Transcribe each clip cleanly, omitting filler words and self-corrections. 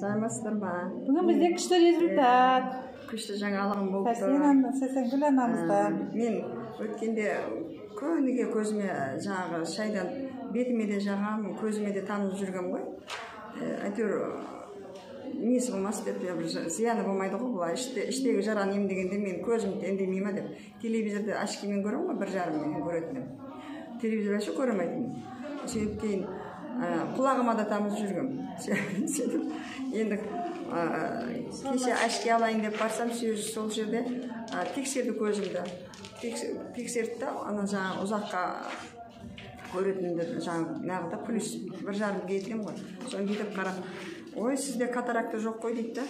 саламатсыздар ма? Бүгін бізде күшті результат. Күшті жаңалығым болып Сәрсенгүл анамызда. Мен өткенде көніге көзіме жаңағы шайдан бетіме де жағам, көзіме де тамызып жүргем ғой. Әйтеуір несі болмас деп, зияны болмайды ғой, бұл іштегі жараны емдегенде мен көзім емдемей ма деп. Телевизорды очкимен көрем ғой, 1,5-мен көретінім. Телевизор ашы көремейтін. Сөйтіп кейін құлағыма да тамызып жүргем. Енді кеше очки алайын деп барсам, сол жерде тексерді көзімді. Тексерді да, ана жаңағы ұзаққа көретінімді жаңағы плюс 1,5 кеткен ғой. Соны кетіп қарап, ой, сізде катаракта жоқ қой дейді да.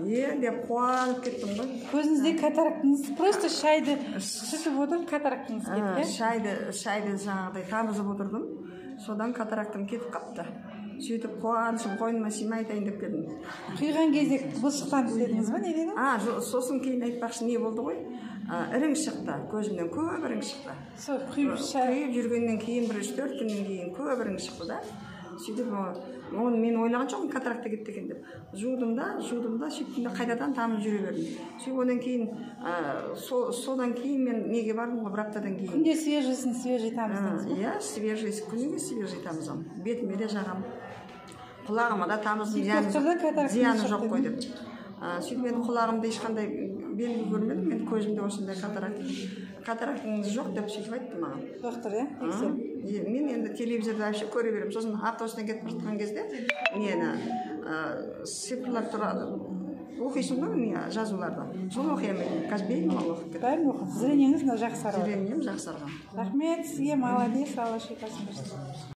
Деп қуанып кеттім ғой. Көзіңізде катарактыңыз, просто шайды ішіп отырып катарактыңыз кетті. Шайды жаңағыдай тамызып отырдым. Содан катарактым кетіп қапты. Сөйтіп қуанышым қойныма сыймай айтайын деп келдім. Құйған кезде бұл шықтан дедіңіз ба, не дедіңіз? Сосын кейін айтпақшы не болды ғой? Ірің шықты, көзімнен көп ірің шықты. Сол құйып жүргеннен кейін 1-4 күннен кейін көп ірің шықты да. Сөйтіп оны мен ойлаған жоқпын катаракта кетті екен деп. Жудым да, сөйттім де қайтадан тамыз жүре бердім. Сөйтіп одан кейін содан кейін мен неге бардым ғой, 1 аптадан кейін. Күнде свежий тамыздыңыз ба? Иә, күніге свежий тамызам. Бетіме де жағам. Құлағыма да тамыздым, зияны жоқ қой деп. Сөйтіп мен құлағымда ешқандай белгі көрмедім, мен көзімде осындай катарактыңыз жоқ деп сөйтіп айтты маған. Доктор, Мен енді телевизорда көре беремін. Сосын автобустан кетіп бара жатқан кезде нені цифрлар тұрады. Оқисың ғой жазуларды. Соны оқимын. Қазір беймін оқып кетті. Бәрін оқып. Зрениеңіз жақсарған. Зрением жақсарған. Рахмет сізге, молодец, Алла шипасын берсін.